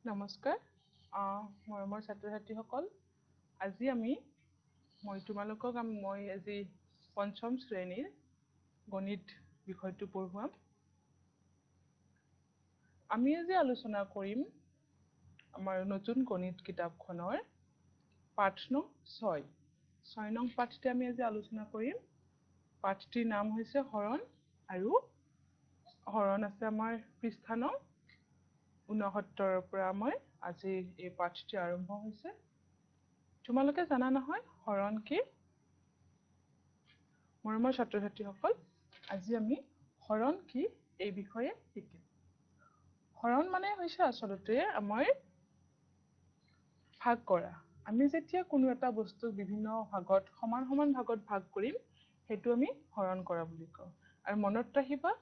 নমস্কাৰ মৰমৰ ছাত্ৰ ছাত্ৰীসকল আজি মই তোমালোকক মই আজি পঞ্চম শ্ৰেণীৰ গণিত বিষয়টো পঢ়ুৱাম আমি আজি আলোচনা কৰিম আমাৰ নতুন গণিত কিতাপখনৰ পাঠ নং 6 নং পাঠটি আমি আজি আলোচনা কৰিম পাঠটিৰ নাম হৈছে হৰণ আৰু হৰণ আছে আমাৰ পৃষ্ঠা নং 69 পৰা মই আজি এই পাঠটি আৰম্ভ হৈছে তোমালোকে জানা নহয় হৰণ কি মৰমৰ ছাত্ৰ ছাত্ৰীসকল আজি আমি হৰণ কি এই বিষয়ে শিকিম হৰণ মানে হৈছে আচলতে আমাৰ ভাগ কৰা আমি যেতিয়া কোনো এটা বস্তু বিভিন্ন ভাগত সমান ভাগত ভাগ কৰিম সেইটো আমি হৰণ কৰা বুলি কওঁ আৰু মনত ৰাখিবা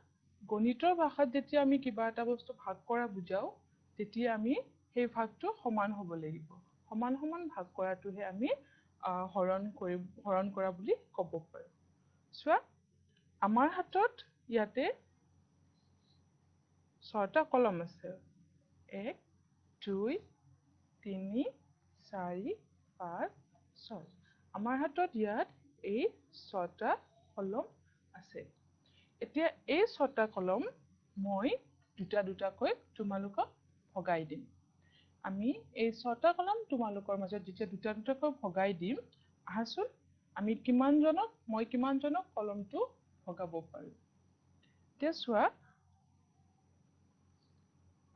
গণিতৰ ভাষাত যেতিয়া আমি কিবা এটা বস্তু ভাগ কৰা বুজাও তেতিয়া আমি সেই ভাগটো সমান হ'ব লাগিব সমান ভাগ কৰাটোহে আমি হৰণ কৰা বুলি ক'ব পাৰো চোৱা আমাৰ হাতত ইয়াতে 6টা কলম আছে 1 2 3 4 5 6 আমাৰ হাতত ইয়াত এই 6টা কলম আছে এতিয়া এই 6টা কলম মই দুটাকৈ তোমালোকক ভগাই দিম আমি এই 6টা কলম তোমালোকৰ মাজত যেতিয়া দুটাকৈ ভগাই দিম আহাচোন মই কিমান জনক কলমটো ভগাব পাৰো এতিয়া চোৱা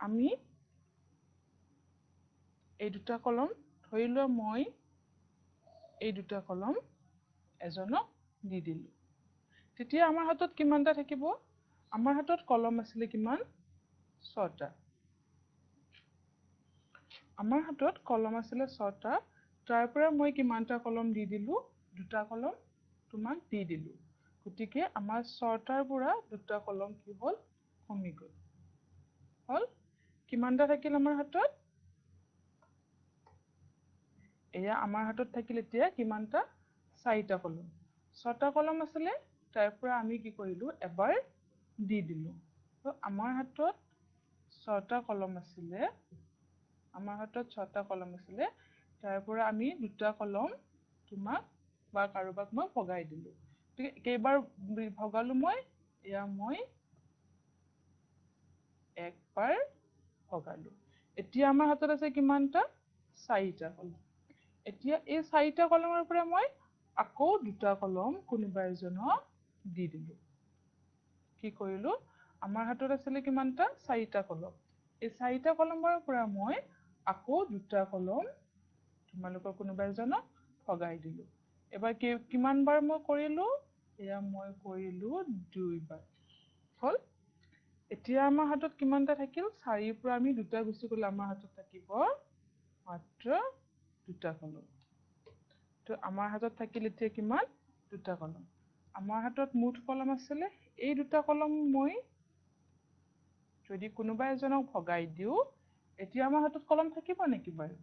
আমি এই দুটা কলম ধৰি লোৱা মই এই দুটা কলম এজনক দি দিলো তেতিয়া আমাৰ হাতত কিমানটা থাকিব আমাৰ হাতত কলম আছিল কিমান 6টা আমাৰ হাতত কলম আছিল 6টা তাৰ পৰা মই কিমানটা কলম দি দিলো দুটা কলম তোমাক দি দিলো গতিকে আমাৰ 6টাৰ পৰা দুটা কলম কি হ'ল কমি গ'ল হ'ল কিমানটা থাকিল আমাৰ হাতত এয়া আমাৰ হাতত থাকিল এতিয়া কিমানটা 4টা কলম 6টা কলম আছিল তাৰ পৰা আমি কি কৰিলো এবাৰ দি দিলো তো আমাৰ হাতত 6টা কলম আছিল তাৰ পৰা আমি দুটা কলম তোমাক বা কাৰোবাক মই ভগাই দিলো কেইবাৰ ভগালো মই এয়া মই একবাৰ ভগালো এতিয়া আমাৰ হাতত আছে কিমানটা 4টা কলম এতিয়া এই 4টা কলমৰ পৰা মই আকৌ দুটা কলম কোনোবা এজনক দি দিলো কি কৰিলো আমাৰ হাতত আছিল কিমানটা 4টা কলম এই 4টা কলমৰ পৰা মই আকৌ দুটা কলম তোমালোকৰ কোনোবা এজনক ভগাই দিলো এবাৰ কিমান বাৰ মই কৰিলো এয়া মই কৰিলো দুইবাৰ হ'ল এতিয়া আমাৰ হাতত কিমানটা থাকিল 4ৰ পৰা আমি দুটা গুছি গ'লে আমাৰ হাতত থাকিব মাত্ৰ দুটা কলম তো আমাৰ হাতত থাকিল এতিয়া কিমান দুটা কলম আমাৰ হাতত মুঠ কলম আছিল এই দুটা কলম মই যদি কোনোবা এজনক ভগাই দিও এতিয়া আমাৰ হাতত কলম থাকিব নেকি বাৰু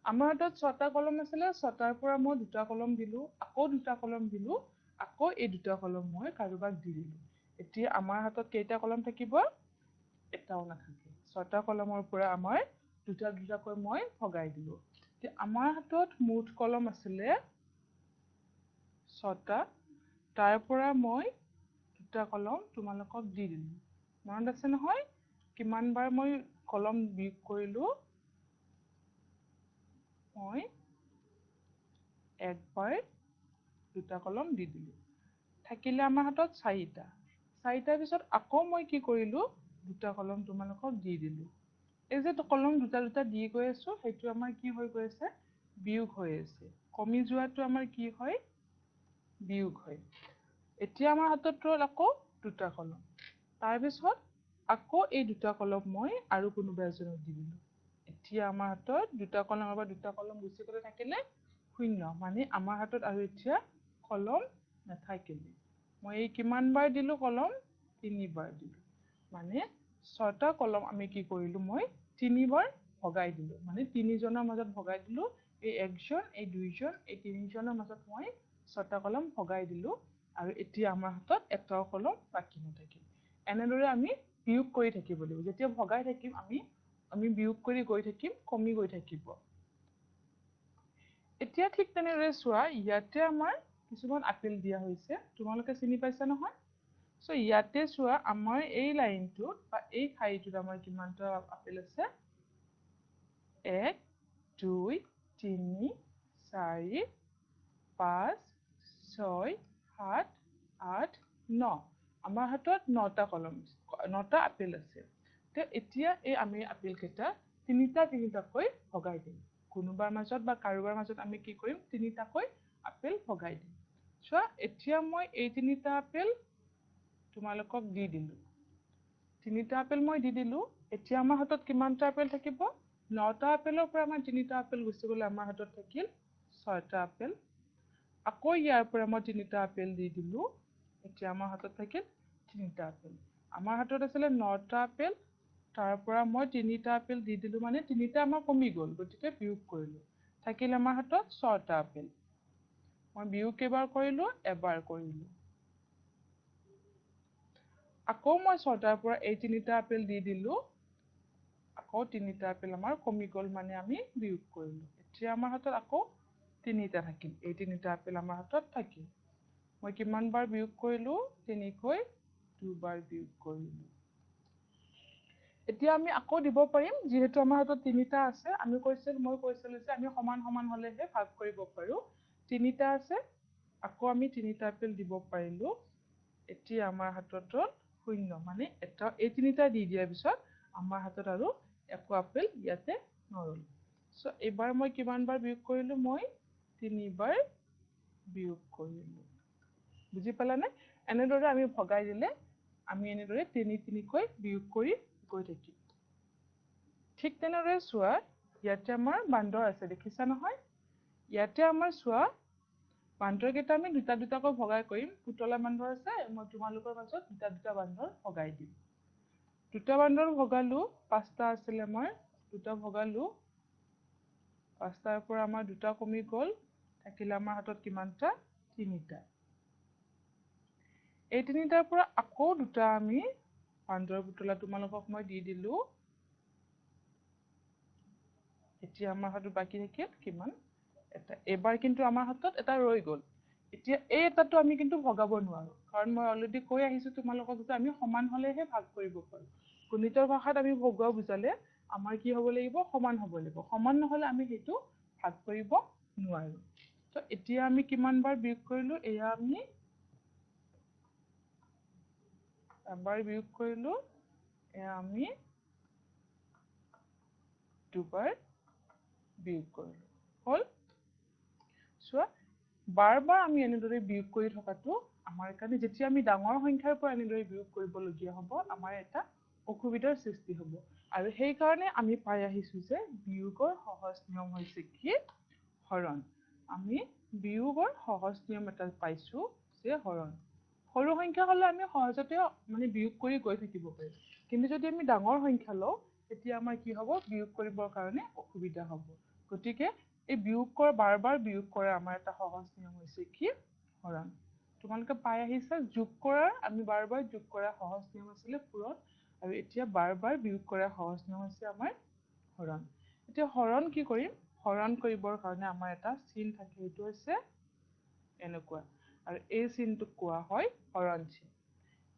আমাৰ হাতত 6টা কলম আছিল 6টাৰ পৰা মই দুটা কলম দিলো আকৌ দুটা কলম দিলো আকৌ এই দুটা কলম মই কাৰোবাক দি দিলো এতিয়া আমাৰ হাতত কেইটা কলম থাকিব এটাও নাথাকে 6টা কলমৰ পৰা আমাৰ দুটাকৈ মই ভগাই দিলো এতিয়া আমাৰ হাতত মুঠ কলম আছিল 6টা তাৰ পৰা মই দুটা কলম তোমালোকক দি দিলো মনত আছে নহয় কিমান বাৰ মই কলম বিয়োগ কৰিলো মই একবাৰ দুটা কলম দি দিলো থাকিলে আমাৰ হাতত 4টাৰ পিছত আকৌ মই কি কৰিলো দুটা কলম তোমালোকক দি দিলো এই যে কলম দুটা দি গৈ আছো সেইটো আমাৰ কি হৈ গৈ আছে বিয়োগ হৈ আছে কমি যোৱাটো আমাৰ কি হয় বিয়োগ হয় এতিয়া আমাৰ হাতত ৰল আকৌ দুটা কলম তাৰ পিছত আকৌ এই দুটা কলম মই আৰু কোনোবা এজনক দি দিলো এতিয়া আমাৰ হাতত দুটা কলমৰ পৰা দুটা কলম গুছি গ'লে থাকিলে শূন্য মানে আমাৰ হাতত আৰু এতিয়া কলম নাথাকিলে মই এই কিমান বাৰ দিলো কলম 3 বাৰ দিলো মানে 6টা কলম আমি কি কৰিলো মই 3 বাৰ ভগাই দিলো মানে 3 জনৰ মাজত ভগাই দিলো এই একজন এই দুইজন এই 3 জনৰ মাজত মই 6টা কলম ভগাই দিলো আৰু এতিয়া আমাৰ হাতত এটাও কলম বাকি নাথাকিল এনেদৰে আমি বিয়োগ কৰি থাকিব লাগিব যেতিয়া ভগাই থাকিম আমি আমি বিয়োগ কৰি গৈ থাকিম কমি গৈ থাকিব এতিয়া ঠিক তেনেদৰে চোৱা ইয়াতে আমাৰ কিছুমান আপেল দিয়া হৈছে তোমালোকে চিনি পাইছা নহয় সো ইয়াতে চোৱা আমাৰ এই লাইনটোত বা এই শাৰীটোত আমাৰ কিমানটা আপেল আছে 1 2 3 4 5 6 7 8 9 আমাৰ হাতত 9টা কলম 9টা আপেল আছে তে এতিয়া এই আমি আপেল কেইটা তিনিটাকৈ ভগাই দিম কোনোবাৰ মাজত বা কাৰোবাৰ মাজত আমি কি কৰিম তিনিটাকৈ আপেল ভগাই দিম চোৱা এতিয়া মই এই তিনিটা আপেল তোমালোকক দি দিলো তিনিটা আপেল মই দি দিলো এতিয়া আমাৰ হাতত কিমানটা আপেল থাকিব 9টা আপেলৰ পৰা আমাৰ তিনিটা আপেল গুচি গ'লে আমাৰ হাতত থাকিল 6টা আপেল আকৌ ইয়াৰ পৰা মই তিনিটা আপেল দি দিলো এতিয়া আমাৰ হাতত থাকিল তিনিটা আপেল আমাৰ হাতত আছিল 9টা আপেল তাৰ পৰা মই তিনিটা আপেল দি দিলো মানে তিনিটা আমাৰ কমি গ'ল গতিকে বিয়োগ কৰিলো থাকিল আমাৰ হাতত 6টা আপেল মই বিয়োগ কেইবাৰ কৰিলো এবাৰ কৰিলো আকৌ মই 6টাৰ পৰা এই তিনিটা আপেল দি দিলো আকৌ তিনিটা আপেল আমাৰ কমি গ'ল মানে আমি বিয়োগ কৰিলো এতিয়া আমাৰ হাতত আকৌ তিনিটা থাকিল এই তিনিটা আপেল আমাৰ হাতত থাকিল মই কিমান বাৰ বিয়োগ কৰিলো তিনিকৈ দুবাৰ বিয়োগ কৰিলো এতিয়া আমি আকৌ দিব পাৰিম যেহেতু আমাৰ হাতত তিনিটা আছে আমি মই কৈছিলো যে আমি সমান সমান হলেহে ভাগ কৰিব পাৰো তিনিটা আছে আকৌ আমি তিনিটা আপেল দিব পাৰিলো এতিয়া আমাৰ হাতত 0 মানে এটা এই তিনিটা দি দিয়াৰ পিছত আমাৰ হাতত আৰু একো আপেল ইয়াতে নৰল সো এবাৰ মই কিমান বাৰ বিয়োগ কৰিলো মই তিনিবাৰ বিয়োগ কৰিলো বুজি পালানে এনেদৰে আমি ভগাই দিলে আমি এনেদৰে তিনিকৈ বিয়োগ কৰি গৈ থাকিম ঠিক তেনেদৰে চোৱা ইয়াতে আমাৰ বান্দৰ আছে দেখিছা নহয় ইয়াতে আমাৰ চোৱা বান্দৰ কেইটা আমি দুটাকৈ ভগাই কৰিম পুতলা বান্দৰ আছে মই তোমালোকৰ মাজত দুটা বান্দৰ ভগাই দিম দুটা বান্দৰ ভগালো 5টা আছিল আমাৰ দুটা ভগালো 5টাৰ পৰা আমাৰ দুটা কমি গ'ল থাকিলে আমাৰ হাতত কিমানটা তিনিটা এই তিনিটাৰ পৰা আকৌ দুটা আমি বান্দৰ পুতলা তোমালোকক মই দি দিলো এতিয়া আমাৰ হাতত বাকি থাকিল কিমান এটা এবাৰ কিন্তু আমাৰ হাতত এটা ৰৈ গ'ল এতিয়া এই এটাটো আমি কিন্তু ভগাব নোৱাৰো কাৰণ মই অলৰেডি কৈ আহিছো তোমালোকক যে আমি সমান হলেহে ভাগ কৰিব পাৰো গণিতৰ ভাষাত আমি ভগোৱা বুজালে আমাৰ কি হ'ব লাগিব সমান হ'ব লাগিব সমান নহলে আমি সেইটো ভাগ কৰিব নোৱাৰো তো এতিয়া আমি কিমান বাৰ বিয়োগ কৰিলো এয়া আমি এবাৰ বিয়োগ কৰিলো এয়া আমি দুবাৰ বিয়োগ কৰিলো হল চোৱা বাৰ আমি এনেদৰে বিয়োগ কৰি থকাটো আমাৰ কাৰণে যেতিয়া আমি ডাঙৰ সংখ্যাৰ পৰা এনেদৰে বিয়োগ কৰিবলগীয়া হ'ব আমাৰ এটা অসুবিধাৰ সৃষ্টি হ'ব আৰু সেই কাৰণে আমি পাই আহিছো যে বিয়োগৰ সহজ নিয়ম হৈছে কি হৰণ আমি বিয়োগৰ সহজ নিয়ম এটা পাইছো যে হৰণ সৰু সংখ্যা হলে আমি সহজতে মানে বিয়োগ কৰি গৈ থাকিব পাৰিম কিন্তু যদি আমি ডাঙৰ সংখ্যা লওঁ তেতিয়া আমাৰ কি হ'ব বিয়োগ কৰিবৰ কাৰণে অসুবিধা হ'ব গতিকে এই বিয়োগ বাৰ বিয়োগ কৰা আমাৰ এটা সহজ নিয়ম হৈছে কি হৰণ তোমালোকে পাই আহিছা যোগ কৰাৰ আমি বাৰ যোগ কৰা সহজ নিয়ম আছিলে পূৰণ আৰু এতিয়া বাৰ বিয়োগ কৰা সহজ নিয়ম হৈছে আমাৰ হৰণ এতিয়া হৰণ কি কৰিম হৰণ কৰিবৰ কাৰণে আমাৰ এটা চিন থাকে সেইটো হৈছে এনেকুৱা আৰু এই চিনটোক কোৱা হয় হৰণ চিন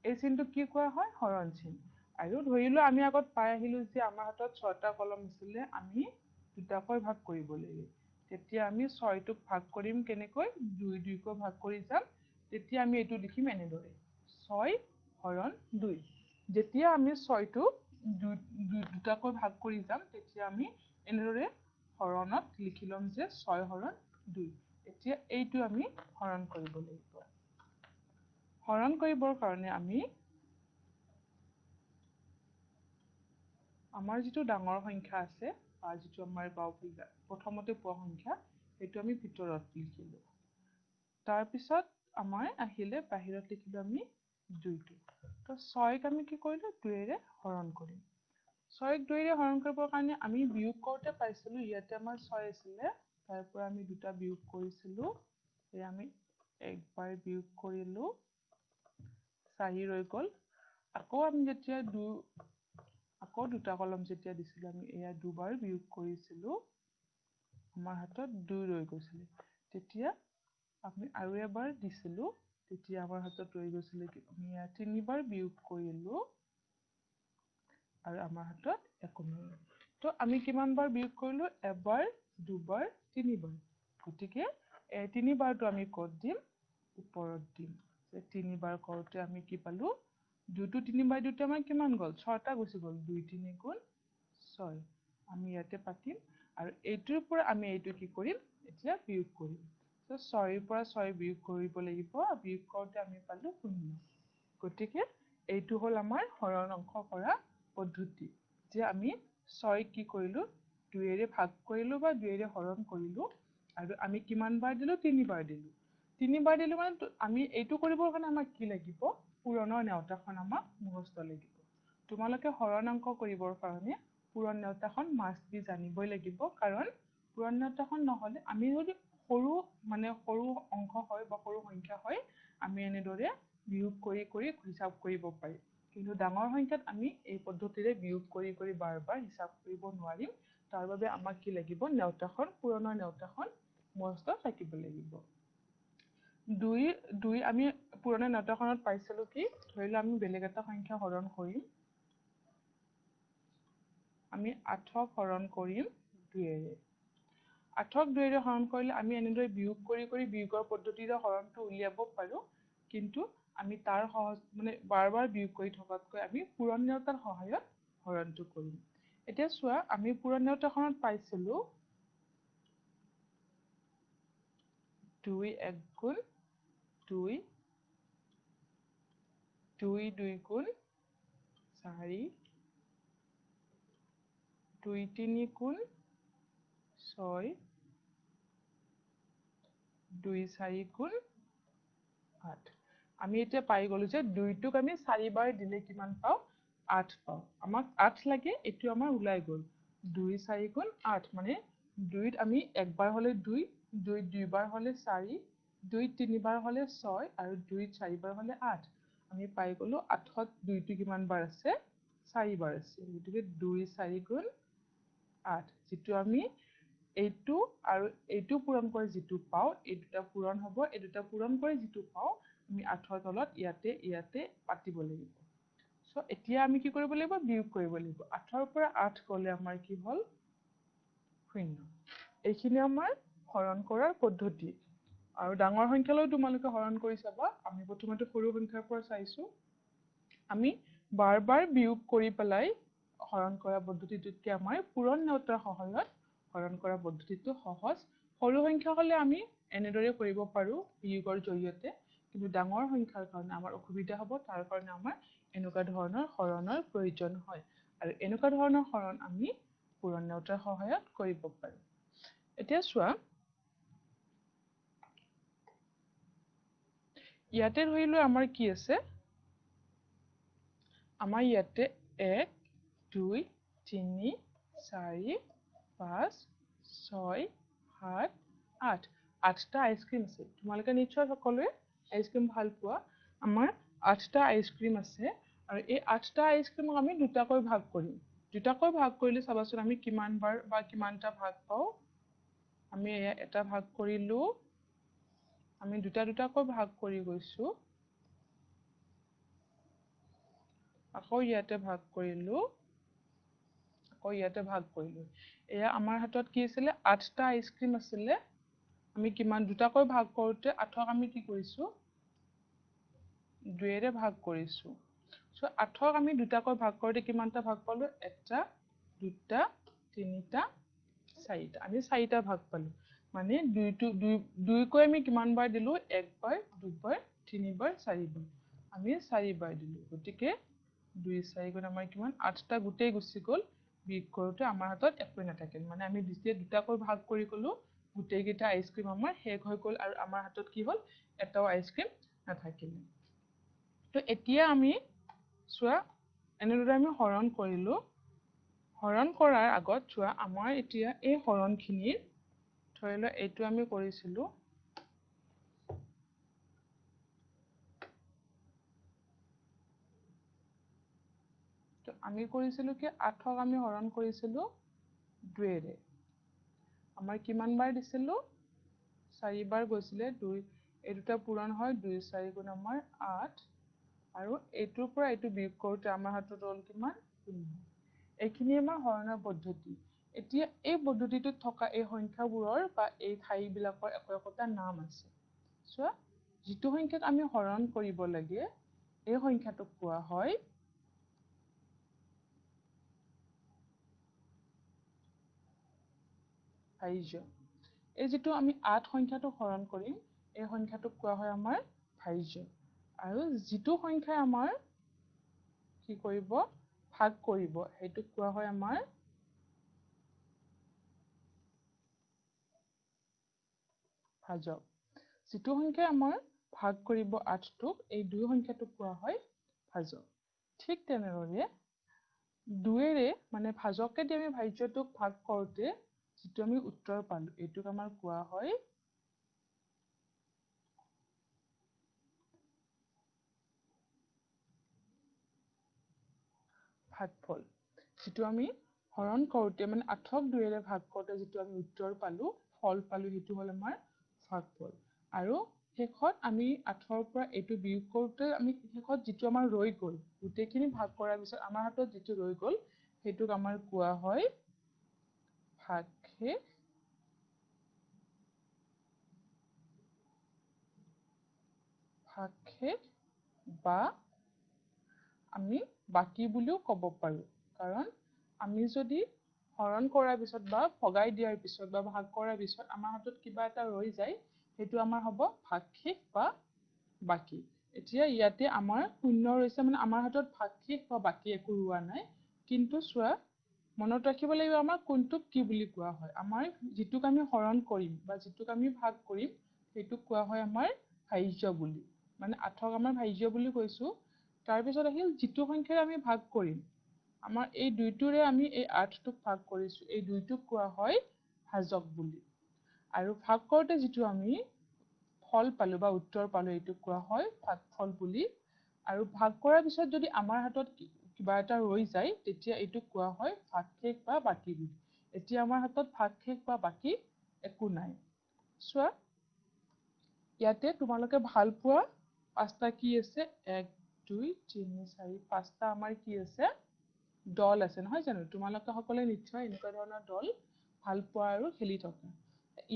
এই চিনটোক কি কোৱা হয় হৰণ চিন আৰু ধৰি লোৱা আমি আগত পাই আহিলো যে আমাৰ হাতত 6টা কলম আছিলে আমি দুটাকৈ ভাগ কৰিব লাগিব তেতিয়া আমি 6টোক ভাগ কৰিম কেনেকৈ 2কৈ ভাগ কৰি যাম তেতিয়া আমি এইটো লিখিম এনেদৰে 6 হৰণ 2 যেতিয়া আমি 6টো দুটাকৈ ভাগ কৰি যাম তেতিয়া আমি এনেদৰে হৰণত লিখি লম যে 6 হৰণ 2 এতিয়া এইটো আমি হৰণ কৰিব লাগিব হৰণ কৰিবৰ কাৰণে আমি আমাৰ যিটো ডাঙৰ সংখ্যা আছে বা যিটো আমাৰ প্ৰথমতে পোৱা সংখ্যা সেইটো আমি ভিতৰত লিখিলো তাৰ পিছত আমাৰ আহিলে বাহিৰত লিখিলো আমি 2টো তো 6ক আমি কি কৰিলো 2ৰে হৰণ কৰিম 6ক 2ৰে হৰণ কৰিবৰ কাৰণে আমি বিয়োগ কৰোতে পাইছিলো ইয়াতে আমাৰ 6 আছিলে তাৰ পৰা আমি দুটা বিয়োগ কৰিছিলো এই আমি একবাৰ বিয়োগ কৰিলো 4 ৰৈ গ'ল আকৌ আমি যেতিয়া আকৌ দুটা কলম যেতিয়া দিছিলো আমি এয়া দুবাৰ বিয়োগ কৰিছিলো আমাৰ হাতত 2 ৰৈ গৈছিল তেতিয়া আমি আৰু এবাৰ দিছিলো তেতিয়া আমাৰ হাতত ৰৈ গৈছিল কি আমি এয়া 3 বাৰ বিয়োগ কৰিলো আৰু আমাৰ হাতত একো নাই তো আমি কিমান বাৰ বিয়োগ কৰিলো এবাৰ দুবাৰ তিনিবাৰ গতিকে এই তিনিবাৰটো আমি ক'ত দিম ওপৰত দিম যে তিনিবাৰ কৰোতে আমি কি পালো 2 to 3 বাই 2 আমাৰ কিমান গল 6টা গুচি গল 2 3 গুণ 6 আমি ইয়াতে পাতিম আৰু এইটোৰ পৰা আমি এইটো কি কৰিম এতিয়া বিয়োগ কৰিম তো 6 ৰ পৰা 6 বিয়োগ কৰিব লাগিব বিয়োগ কৰোতে আমি পালো 0 গতিকে এইটো হল আমাৰ হৰণ অংক কৰা পদ্ধতি যে আমি 6 কি কৰিলো 2 এৰে ভাগ কৰিলো বা 2 এৰে হৰণ কৰিলো আৰু আমি কিমান বাৰ দিলো 3 বাৰ দিলো 3 বাৰ দিলো মানে আমি এইটো কৰিবৰ কাৰণে আমাক কি লাগিব পুৰণৰ নেউতাখন আমাক মুখস্থ লাগিব তোমালোকে হৰণ অংক কৰিবৰ কাৰণে পুৰণ নেউতাখন মাষ্ট বি জানিবই লাগিব কাৰণ পুৰণ নেউতাখন নহলে আমি যদি সৰু অংক হয় বা সৰু সংখ্যা হয় আমি এনেদৰে বিয়োগ কৰি হিসাব কৰিব পাৰিম কিন্তু ডাঙৰ সংখ্যাত আমি এই পদ্ধতিৰে বিয়োগ কৰি বাৰ বাৰ হিসাব কৰিব নোৱাৰিম তাৰ বাবে আমাক কি লাগিব নেউতাখন পুৰণৰ নেউতাখন মুখস্থ থাকিব লাগিব 2 আমি পুৰণা নেউতাখনত পাইছিলো কি ধৰিলে আমি বেলেগ এটা সংখ্যা হৰণ কৰিম আমি 8ক হৰণ কৰিম 2 এৰে 8ক 2 এৰে হৰণ কৰিলে আমি এনেদৰে বিয়োগ কৰি বিয়োগৰ পদ্ধতিৰে হৰণটো উলিয়াব পাৰো কিন্তু আমি তাৰ সহজ মানে বাৰ বাৰ বিয়োগ কৰি থকাতকৈ আমি পুৰণ নেউতাৰ সহায়ত হৰণটো কৰিম এতিয়া চোৱা আমি পুৰণ নেউতাখনত পাইছিলো 2 1 গুণ 2 2 2 গুণ 4 2 3 গুণ 6 2 4 গুণ 8 আমি এতিয়া পাই গলো যে 2টোক আমি 4 বাৰ দিলে কিমান পাও 8 পাও আমাক 8 লাগে এটো আমাৰ উলাই গল 2 4 গুণ 8 মানে 2ত আমি একবাৰ হলে 2 2 দুইবাৰ হলে 4 2 তিনিবাৰ হলে 6 আৰু 2 চাৰিবাৰ হলে 8 আমি পাই গলো 8ত 2টো কিমান বাৰ আছে 4 বাৰ আছে গতিকে 2 4 গুণ 8 যেটো আমি এইটো আৰু এইটো পূৰণ কৰি যেটো পাও এই দুটা পূৰণ হ'ব এই দুটা পূৰণ কৰি যেটো পাও আমি 8ৰ তলত ইয়াতে পাতিব লাগিব সো এতিয়া আমি কি কৰিব লাগিব বিয়োগ কৰিব লাগিব 8ৰ পৰা 8 গলে আমাৰ কি হল 0 এইখিনি আমাৰ হৰণ কৰাৰ পদ্ধতি আৰু ডাঙৰ সংখ্যালৈ তোমালোকে হৰণ কৰি চাবা আমি প্ৰথমতে সৰু সংখ্যাৰ পৰা চাইছো আমি বাৰ বাৰ বিয়োগ কৰি পেলাই হৰণ কৰা পদ্ধতিটোতকে আমাৰ পুৰণ নেউতাৰ সহায়ত হৰণ কৰা পদ্ধতিটো সহজ সৰু সংখ্যা হলে আমি এনেদৰে কৰিব পাৰো বিয়োগৰ জৰিয়তে কিন্তু ডাঙৰ সংখ্যাৰ কাৰণে আমাৰ অসুবিধা হ'ব তাৰ কাৰণে আমাৰ এনেকুৱা ধৰণৰ হৰণৰ প্ৰয়োজন হয় আৰু এনেকুৱা ধৰণৰ হৰণ আমি পুৰণ নেউতাৰ সহায়ত কৰিব পাৰো এতিয়া চোৱা ইয়াতে ধৰিলো আমাৰ কি আছে আমাৰ ইয়াতে 1 2 3 4 5 6 7 8 8টা আইসক্রিম আছে তোমালোকে নিশ্চয় সকলোৱে আইসক্ৰিম ভাল পোৱা আমাৰ 8টা আইসক্ৰিম আছে আৰু এই 8টা আইসক্ৰিমক আমি দুটাকৈ ভাগ কৰিম দুটাকৈ ভাগ কৰিলে চাবাচোন আমি কিমান বাৰ বা কিমানটা ভাগ পাও আমি এটা ভাগ কৰিলো আমি দুটাকৈ ভাগ কৰি গৈছো আকৌ ইয়াতে ভাগ কৰিলো এয়া আমাৰ হাতত কি আছিল 8টা আইসক্ৰিম আছিল আমি কিমান দুটাকৈ ভাগ কৰোতে 8ক আমি কি কৰিছো 2 এৰে ভাগ কৰিছো সো 8ক আমি দুটাকৈ ভাগ কৰোতে কিমানটা ভাগ পালো এটা দুটা তিনিটা চাৰিটা আমি চাৰিটা ভাগ পালো মানে 2 কৈ আমি কিমান বাৰ দিলো একবাৰ দুবাৰ তিনিবাৰ চাৰিবাৰ আমি 4 বাৰ দিলো গতিকে 2 4 গুণ আমাৰ কিমান 8টা গুটেই গুচি গল বিয়োগ কৰোতে আমাৰ হাতত একো নাথাকিল মানে আমি দুটাকৈ ভাগ কৰি গলো গুটেই গিটা আইসক্ৰিম আমাৰ শেষ হৈ গল আৰু আমাৰ হাতত কি হল এটাও আইসক্ৰিম নাথাকিল তো এতিয়া আমি চোৱা এনেদৰে আমি হৰণ কৰিলো হৰণ কৰাৰ আগত চোৱা আমাৰ এতিয়া এই হৰণখিনিৰ ধৰিলে এইটো আমি কৰিছিলো তো আমি কৰিছিলো কি 8ক আমি হৰণ কৰিছিলো 2ৰে আমাৰ কিমান বাৰ দিছিলো 4 বাৰ গৈছিলে 2 এই দুটা পূৰণ হয় 2 4 গুণ আমাৰ 8 আৰু এইটোৰ পৰা এইটো বিয়োগ কৰোতে আমাৰ হাতত হ'ল কিমান 0 এইখিনি আমাৰ হৰণৰ পদ্ধতি এতিয়া এই পদ্ধতিটোত থকা এই সংখ্যাবোৰৰ বা এই ঠাইবিলাকৰ একো নাম আছে চোৱা যিটো সংখ্যাক আমি হৰণ কৰিব লাগে এই সংখ্যাটোক কোৱা হয় ভাজ্য এই যেটো আমি 8 সংখ্যাটোক হৰণ কৰিম এই সংখ্যাটোক কোৱা হয় আমাৰ ভাজ্য আৰু যেটো সংখ্যা আমাৰ কি কৰিব ভাগ কৰিব হেতুক কোৱা হয় আমাৰ ভাজক যেটো সংখ্যা আমাৰ ভাগ কৰিব 8 টোক এই দুই সংখ্যাটোক কোৱা হয় ভাজক ঠিক তেনেদৰে 2ৰে মানে ভাজকে দি আমি ভাজ্যটোক ভাগ কৰোতে যেটো আমি উত্তৰ পালো এইটোক আমাৰ কোৱা হয় ভাগফল যেটো আমি হৰণ কৰোতে মানে 8ক 2ৰে ভাগ কৰোতে যেটো আমি উত্তৰ পালো ফল পালো হেতু হল আমাৰ ভাগফল আৰু শেষত আমি 8ৰ পৰা এইটো বিয়োগ কৰোতে আমি শেষত যেটো আমাৰ ৰৈ গল গুটেইখিনি ভাগ কৰাৰ পিছত আমাৰ হাতত যেটো ৰৈ গল হেতুক আমাৰ কোৱা হয় ভাগশেষ ভাগশেষ বা আমি বাকি বুলিও ক'ব পাৰো কাৰণ আমি যদি হৰণ কৰাৰ পিছত বা ভগাই দিয়াৰ পিছত বা ভাগ কৰাৰ পিছত আমাৰ হাতত কিবা এটা ৰৈ যায় হেতু আমাৰ হ'ব ভাগশেষ বা বাকি এতিয়া ইয়াতে আমাৰ শূন্য ৰৈছে মানে আমাৰ হাতত ভাগশেষ বা বাকি একো ৰোৱা নাই কিন্তু চোৱা মনত ৰাখিব লাগিব আমাৰ কোনটোক কি বুলি কোৱা হয় আমাৰ যেটোক আমি হৰণ কৰিম বা যেটোক আমি ভাগ কৰিম হেতুক কোৱা হয় আমাৰ ভাজ্য বুলি মানে 8ক আমাৰ ভাজ্য বুলি কৈছো তাৰ পিছত আহিল যেটো সংখ্যাৰে আমি ভাগ কৰিম আমাৰ এই দুইটোৰে আমি এই 8টোক ভাগ কৰিছো এই দুইটোক কোৱা হয় ভাজক বুলি আৰু ভাগ কৰোতে যেটো আমি ফল পালো বা উত্তৰ পালো এইটোক কোৱা হয় ভাগফল বুলি আৰু ভাগ কৰাৰ পিছত যদি আমাৰ হাতত কিবা এটা ৰৈ যায় তেতিয়া এইটোক কোৱা হয় ভাগশেষ বা বাকি বুলি এতিয়া আমাৰ হাতত ভাগশেষ বা বাকি একো নাই চোৱা ইয়াতে তোমালোকে ভাল পোৱা পাঁচটা কি আছে 1 2 3 4 5টা আমাৰ কি আছে দল আছে নহয় জানো তোমালোকে সকলোৱে নিশ্চয় এনেকুৱা ধৰণৰ দল ভাল পোৱা আৰু খেলি থকা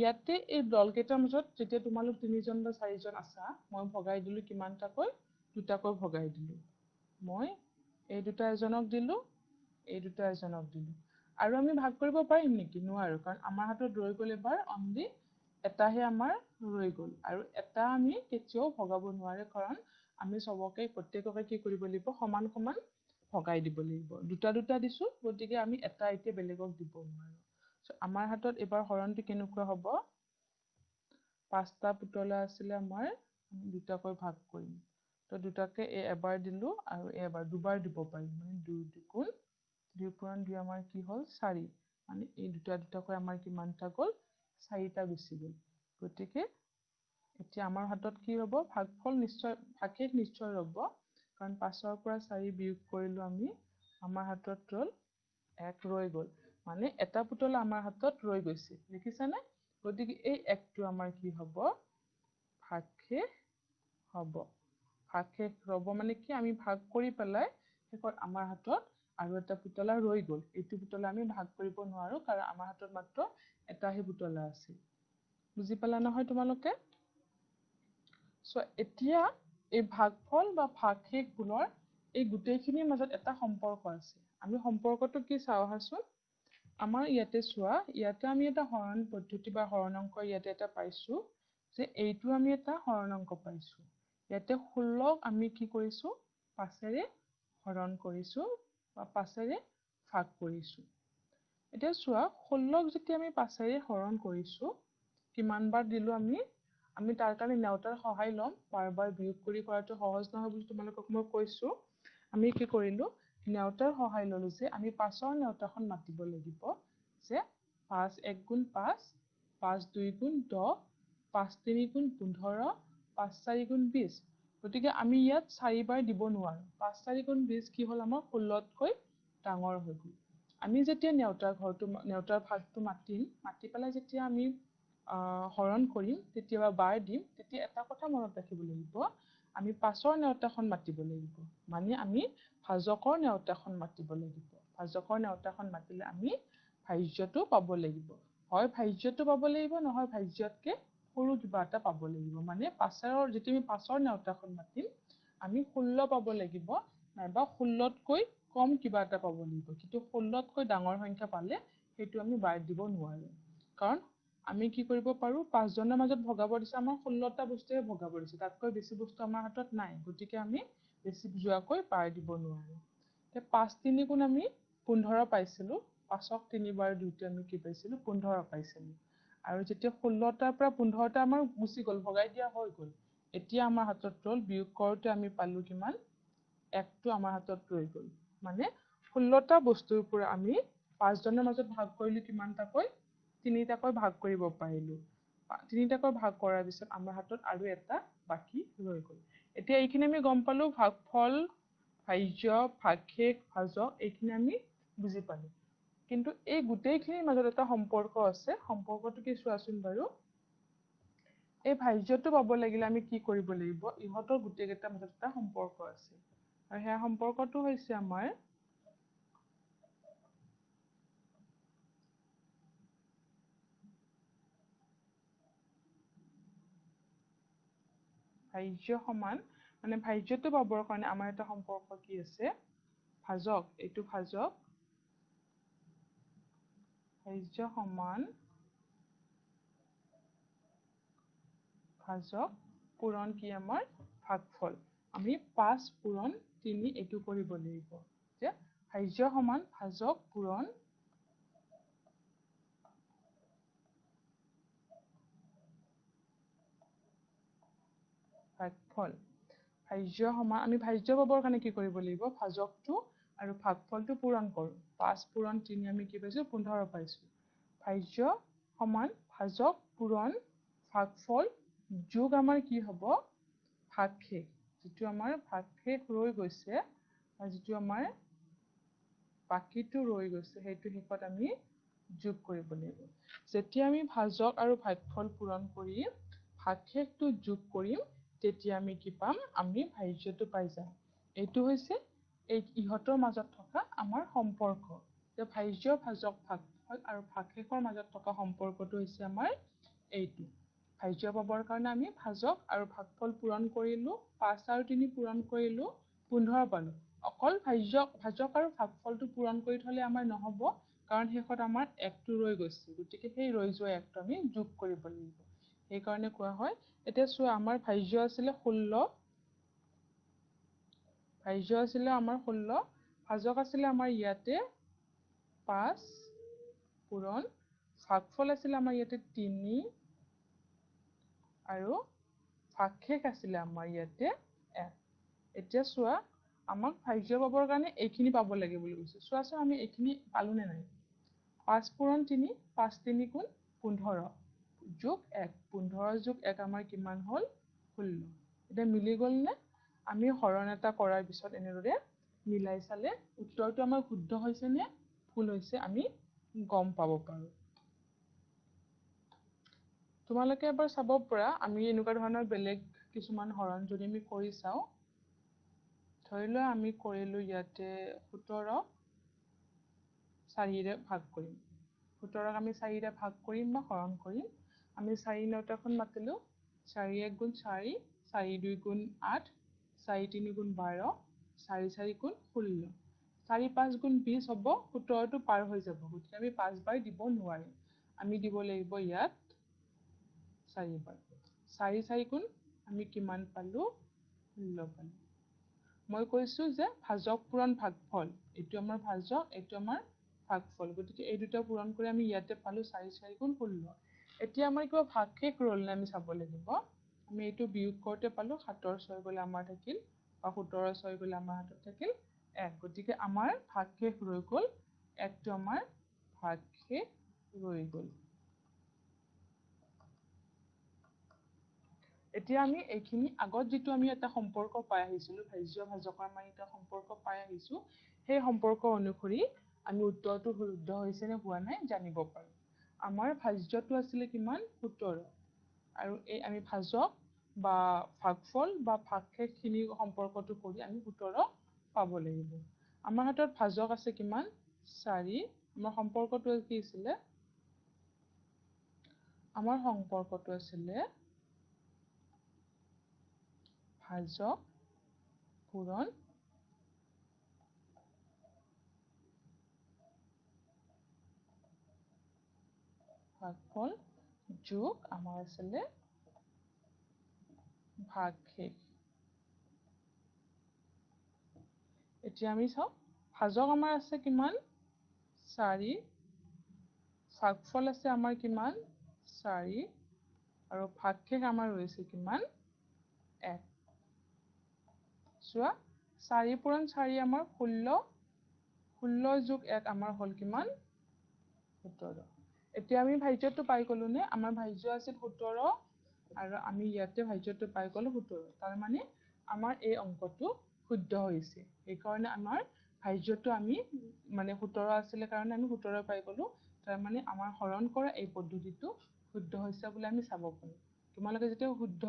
ইয়াতে এই দল কেইটাৰ মাজত যেতিয়া তোমালোক 3জন বা 4জন আছা মই ভগাই দিলো কিমানটাকৈ দুটাকৈ ভগাই দিলো মই এই দুটা এজনক দিলো এই দুটা এজনক দিলো আৰু আমি ভাগ কৰিব পাৰিম নেকি নোৱাৰো কাৰণ আমাৰ হাতত ৰৈ গ'ল এবাৰ অনলি এটাহে আমাৰ ৰৈ গ'ল আৰু এটা আমি কেতিয়াও ভগাব নোৱাৰে কাৰণ আমি সবকে প্ৰত্যেককে কি কৰিব লাগিব সমান সমান ভগাই দিব লাগিব দুটা দুটা দিছো গতিকে আমি এটা এতিয়া বেলেগক দিব নোৱাৰো আমাৰ হাতত এবাৰ হৰণটো কেনেকুৱা হ'ব 5টা পুতলা আছিলে আমাৰ দুটাকৈ ভাগ কৰিম তো দুটাকে এবাৰ দিলো আৰু এবাৰ দুবাৰ দিব পাৰিম মানে 2 দুগুণ 2 পূৰণ 2 আমাৰ কি হ'ল 4 মানে এই দুটা দুটাকৈ আমাৰ কিমানটা গ'ল 4টা গুচি গ'ল গতিকে এতিয়া আমাৰ হাতত কি হ'ব ভাগফল নিশ্চয় ভাগশেষ নিশ্চয় ৰ'ব কাৰণ 5ৰ পৰা 4 বিয়োগ কৰিলো আমি আমাৰ হাতত ৰ'ল 1 ৰৈ গ'ল মানে এটা পুতলা আমাৰ হাতত ৰৈ গৈছে দেখিছানে গতিকে এই 1টো আমাৰ কি হ'ব ভাগশেষ হ'ব ভাগশেষ ৰ'ব মানে কি আমি ভাগ কৰি পেলাই শেষত আমাৰ হাতত আৰু এটা পুতলা ৰৈ গ'ল এইটো পুতলা আমি ভাগ কৰিব নোৱাৰো কাৰণ আমাৰ হাতত মাত্ৰ এটাহে পুতলা আছে বুজি পালা নহয় তোমালোকে সো এতিয়া এই ভাগফল বা ভাগশেষ গুণৰ এই গোটেইখিনিৰ মাজত এটা সম্পৰ্ক আছে আমি সম্পৰ্কটো কি চাওঁ আহাচোন আমাৰ ইয়াতে চোৱা ইয়াতে আমি এটা হৰণ পদ্ধতি বা হৰণ অংক ইয়াতে এটা পাইছো যে এইটো আমি এটা হৰণ অংক পাইছো ইয়াতে 16 আমি কি কৰিছো 5ৰে হৰণ কৰিছো বা 5ৰে ভাগ কৰিছো এতিয়া চোৱা 16ক যেতিয়া আমি 5ৰে হৰণ কৰিছো কিমান বাৰ দিলো আমি তাৰ কাৰণে নেওতাৰ সহায় ল'ম বাৰ বাৰ বিয়োগ কৰি কৰাটো সহজ নহয় বুলি তোমালোকক মই কৈছো আমি কি কৰিলো নেওতাৰ সহায় ললো যে আমি 5ৰ নেওতাখন মাতিব লাগিব যে 5 1 গুণ 5 5 2 গুণ 10 5 3 গুণ 15 5 4 গুণ 20 গতিকে আমি ইয়াত 4 বাৰ দিব নোৱাৰো 5 4 গুণ 20 কি হ'ল আমাৰ 16তকৈ ডাঙৰ হৈ গ'ল। আমি যেতিয়া নেওতাৰ ভাগটো মাতি পেলাই যেতিয়া আমি হৰণ কৰিম তেতিয়া বা বাৰ দিম তেতিয়া এটা কথা মনত ৰাখিব লাগিব, আমি 5ৰ নেওতাখন মাতিব লাগিব। মানে আমি ভাজকৰ নেওতাখন মাতিব লাগিব। ভাজকৰ নেওতাখন মাতিলে আমি ভাজ্যটো পাব লাগিব। হয় ভাজ্যটো পাব লাগিব, নহয় ভাজ্যতকে সৰু কিবা এটা পাব লাগিব। মানে যেতিয়া আমি 5ৰ নেওতাখন মাতিম আমি 16 পাব লাগিব, নাইবা 16তকৈ কম কিবা এটা পাব লাগিব। কিন্তু 16তকৈ ডাঙৰ সংখ্যা পালে সেইটো আমি বাদ দিব নোৱাৰো। কাৰণ আমি কি কৰিব পাৰো, 5জনৰ মাজত ভগাব দিছে, আমাৰ 16টা বস্তুহে ভগাব দিছে, তাতকৈ বেছি বস্তু আমাৰ হাতত নাই। গতিকে আমি বেছি যোৱাকৈ বাৰ দিব নোৱাৰো। 5 3 গুণ আমি 15 পাইছিলো। 5ক 3 বাৰ দিওঁতে আমি কি পাইছিলো, 15 পাইছিলো। আৰু যেতিয়া 16টাৰ পৰা 15টা আমাৰ গুচি গ'ল, ভগাই দিয়া হৈ গ'ল, এতিয়া আমাৰ হাতত ৰ'ল বিয়োগ কৰোতে আমি পালো কিমান, 1টো আমাৰ হাতত ৰৈ গ'ল। মানে 16টা বস্তুৰ পৰা আমি 5জনৰ মাজত ভাগ কৰিলো কিমানটাকৈ, 3টাকৈ ভাগ কৰিব পাৰিলো। 3টাকৈ ভাগ কৰাৰ পিছত আমাৰ হাতত আৰু এটা বাকী ৰৈ গ'ল। এতিয়া এইখিনি আমি গম পালো, ভাগফল, ভাজ্য, ভাগশেষ, ভাজক এইখিনি আমি বুজি পালো। কিন্তু এই গোটেইখিনিৰ মাজত এটা সম্পৰ্ক আছে। সম্পৰ্কটো কি চোৱাচোন বাৰু। এই ভাজ্যটো পাব লাগিলে আমি কি কৰিব লাগিব, ইহঁতৰ গোটেইকেইটাৰ মাজত এটা সম্পৰ্ক আছে। আৰু সেই সম্পৰ্কটো হৈছে আমাৰ ভাজ্য সমান, মানে ভাজ্যটো পাবৰ কাৰণে আমাৰ এটা সম্পৰ্ক কি আছে, ভাজক, এইটো ভাজক, ভাজ্য সমান ভাজক পূৰণ কি আমাৰ ভাগফল। আমি 5 পূৰণ 3 এইটো কৰিব লাগিব, যে ভাজ্য সমান ভাজক পূৰণ ভাগফল। ভাজ্য সমান, আমি ভাজ্য পাবৰ কাৰণে কি কৰিব লাগিব, ভাজকটো আৰু ভাগফলটো পূৰণ কৰো। 5 পূৰণ 3 আমি কি পাইছো, 15 পাইছো। ভাজ্য সমান ভাজক পূৰণ ভাগফল যোগ আমাৰ কি হ'ব, ভাগশেষ। যিটো আমাৰ ভাগশেষ ৰৈ গৈছে, যিটো আমাৰ বাকীটো ৰৈ গৈছে, সেইটো শেষত আমি যোগ কৰিব লাগিব। যেতিয়া আমি ভাজক আৰু ভাগফল পূৰণ কৰি ভাগশেষটো যোগ কৰিম তেতিয়া আমি কি পাম, আমি ভাজ্যটো পাই যাম। এইটো হৈছে ইহঁতৰ মাজত থকা আমাৰ সম্পৰ্ক। যে ভাজ্য, ভাজক, ভাগফল আৰু ভাগশেষৰ মাজত থকা সম্পৰ্কটো হৈছে আমাৰ এইটো। ভাজ্য পাবৰ কাৰণে আমি ভাজক আৰু ভাগফল পূৰণ কৰিলো, 5 আৰু 3 পূৰণ কৰিলো, 15 পালো। অকল ভাজক আৰু ভাগফলটো পূৰণ কৰি থলে আমাৰ নহব, কাৰণ শেষত আমাৰ 1টো ৰৈ গৈছে। গতিকে সেই ৰৈ যোৱা 1টো আমি যোগ কৰিব লাগিব। সেইকাৰণে কোৱা হয়, এতিয়া চোৱা আমাৰ ভাজ্য আছিলে 16, ভাজ্য আছিলে আমাৰ 16, ভাজক আছিলে আমাৰ ইয়াতে 5 পূৰণ, ভাগফল আছিলে আমাৰ ইয়াতে 3 আৰু ভাগশেষ আছিলে আমাৰ ইয়াতে 1। এতিয়া চোৱা, আমাক ভাজ্য পাবৰ কাৰণে এইখিনি পাব লাগে বুলি কৈছে। চোৱাচোন আমি এইখিনি পালো নে নাই। 5 পূৰণ 3, 5 3 গুণ 15 যোগ 1, 15 যোগ 1 আমাৰ কিমান হ'ল, 16। এতিয়া মিলি গ'ল নে? আমি হৰণ এটা কৰাৰ পিছত এনেদৰে মিলাই চালে উত্তৰটো আমাৰ শুদ্ধ হৈছে নে ভুল হৈছে আমি গম পাব পাৰো। তোমালোকে এবাৰ চাব পৰা, আমি এনেকুৱা ধৰণৰ বেলেগ কিছুমান হৰণ যদি আমি কৰি চাওঁ। ধৰি লোৱা আমি কৰিলো ইয়াতে 17 4ৰে ভাগ কৰিম। 17ক আমি 4ৰে ভাগ কৰিম বা হৰণ কৰিম। আমি 4 নেওতাখন মাতিলো, 4 1 গুণ 4, 4 2 গুণ 8, 4 3 গুণ 12, 4 4 গুণ 16, 4 5 গুণ 20 হ'ব। 17টো পাৰ হৈ যাব, গতিকে আমি 5 বাৰ দিব নোৱাৰিম। আমি দিব লাগিব ইয়াত 4 বাৰ। 4 4 গুণ আমি কিমান পালো, 16 পালো। মই কৈছো যে ভাজক পূৰণ ভাগফল, এইটো আমাৰ ভাজক, এইটো আমাৰ ভাগফল। গতিকে এই দুটা পূৰণ কৰি আমি ইয়াতে পালো 4 4 গুণ 16। এতিয়া আমাৰ কিবা ভাগশেষ ৰ'ল নে আমি চাব লাগিব। আমি এইটো বিয়োগ কৰোতে পালো 7ৰ 6 গ'লে আমাৰ থাকিল, বা 17ৰ 6 গ'লে আমাৰ হাতত থাকিল 1। গতিকে আমাৰ ভাগশেষ ৰৈ গ'ল, 1টো আমাৰ ভাগশেষ ৰৈ গ'ল। এতিয়া আমি এইখিনি আগত যিটো আমি এটা সম্পৰ্ক পাই আহিছিলো, ভাজ্য ভাজকৰ আমি এটা সম্পৰ্ক পাই আহিছো, সেই সম্পৰ্ক অনুসৰি আমি উত্তৰটো শুদ্ধ হৈছে নে হোৱা নাই জানিব পাৰো। আমাৰ ভাজ্যটো আছিলে কিমান 17 আৰু এই আমি ভাজক বা ভাগফল বা ভাগশেষখিনি সম্পৰ্কটো কৰি আমি 17 পাব লাগিব। আমাৰ হাতত ভাজক আছে কিমান 4। আমাৰ সম্পৰ্কটো কি আছিলে ভাজক পূৰণ ভাগফল যোগ আমাৰ আছিলে ভাগশেষ। এতিয়া আমি চাও ভাজক আমাৰ আছে কিমান 4, ভাগফল আছে আমাৰ কিমান 4 আৰু ভাগশেষ আমাৰ ৰৈছে কিমান 1। চোৱা 4 পূৰণ 4 আমাৰ 16, 16 যোগ 1 আমাৰ হল কিমান 17। এতিয়া আমি ভাজ্যটো পাই গলো নে? আমাৰ ভাজ্য আছিল 17 আৰু আমি ইয়াতে ভাজ্যটো পাই গলো 17। তাৰ মানে আমাৰ এই অংকটো শুদ্ধ হৈছে। সেইকাৰণে আমাৰ ভাজ্যটো আমি মানে 17 আছিলে কাৰণে আমি 17 পাই গলো। তাৰ মানে আমাৰ হৰণ কৰা এই পদ্ধতিটো শুদ্ধ হৈছে বুলি আমি চাব পাৰো। তোমালোকে যেতিয়া শুদ্ধ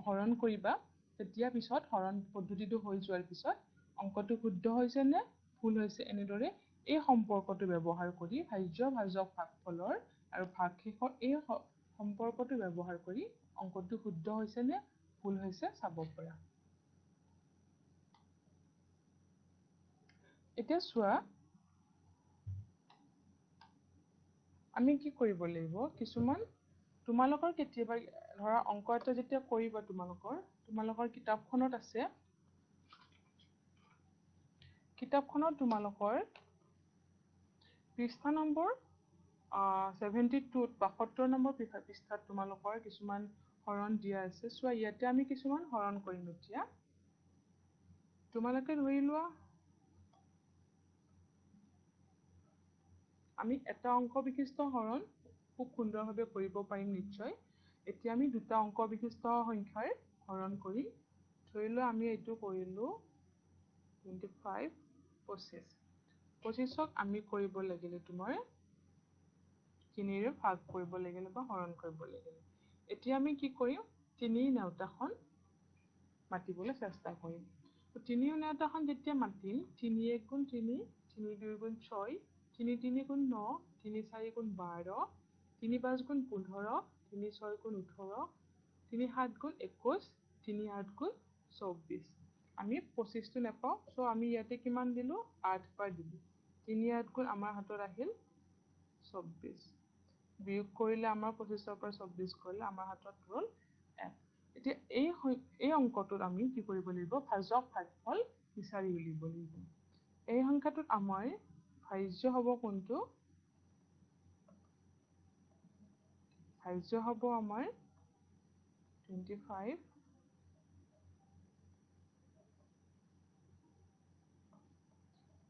হৰণ কৰিবা তেতিয়া পিছত হৰণ পদ্ধতিটো হৈ যোৱাৰ পিছত অংকটো শুদ্ধ হৈছে নে ভুল হৈছে এনেদৰে এই সম্পৰ্কটো ব্যৱহাৰ কৰি ভাজ্য ভাজক ভাগফলৰ আৰু ভাগশেষৰ এই সম্পৰ্কটো ব্যৱহাৰ কৰি অংকটো শুদ্ধ হৈছে নে ভুল হৈছে চাব পাৰা। এতিয়া চোৱা আমি কি কৰিব লাগিব কিছুমান তোমালোকৰ কেতিয়াবা ধৰা অংক এটা যেতিয়া কৰিবা তোমালোকৰ কিতাপখনত আছে কিতাপখনত তোমালোকৰ পৃষ্ঠা নম্বৰ 72 72 নম্বৰ পৃষ্ঠাত তোমালোকৰ কিছুমান হৰণ দিয়া আছে। চোৱা ইয়াতে আমি কিছুমান হৰণ কৰিম। এতিয়া তোমালোকে ধৰি লোৱা আমি এটা অংক বিশিষ্ট হৰণ খুব সুন্দৰভাৱে কৰিব পাৰিম নিশ্চয়। এতিয়া আমি দুটা অংক বিশিষ্ট সংখ্যাৰ হৰণ কৰিম। ধৰি লোৱা আমি এইটো কৰিলো 25 25 25ক আমি কৰিব লাগিলে তোমাৰ 3ৰে ভাগ কৰিব লাগিলে বা হৰণ কৰিব লাগিলে। এতিয়া আমি কি কৰিম 3 নেউতাখন মাতিবলৈ চেষ্টা কৰিম। 3 নেউতাখন যেতিয়া মাতিম 3 × 1 = 3 3 × 2 = 6 3 × 3 = 9 3 × 4 = 12 3 × 5 = 15 3 × 6 = 18 3 × 7 = 21 3 × 8 = 24। আমি 25টো নাপাওঁ চ' আমি ইয়াতে কিমান দিলো 8 বাৰ দিলো। 3 × 8 = আমাৰ হাতত আহিল 24। বিয়োগ কৰিলে আমাৰ 25ৰ পৰা 24 কৰিলে আমাৰ হাতত ৰল 1। এতিয়া এই অংকটোত আমি কি কৰিব লাগিব ভাজক ভাগফল বিচাৰি উলিয়াব লাগিব। এই সংখ্যাটোত আমাৰ ভাজ্য হ'ব কোনটো ভাজ্য হ'ব আমাৰ 25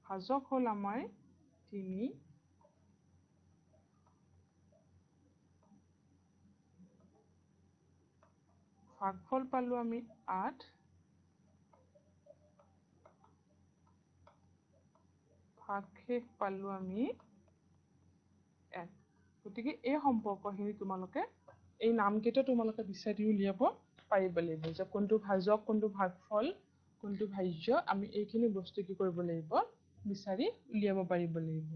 ভাজক হ'ল আমাৰ 3 ভাগফল পালো আমি 8 ভাগশেষ পালো আমি 1। গতিকে এই সম্পৰ্কখিনি তোমালোকে এই নামকেইটা তোমালোকে বিচাৰি উলিয়াব পাৰিব লাগিব যে কোনটো ভাজক কোনটো ভাগফল কোনটো ভাজ্য আমি এইখিনি বস্তু কি কৰিব লাগিব বিচাৰি উলিয়াব পাৰিব লাগিব।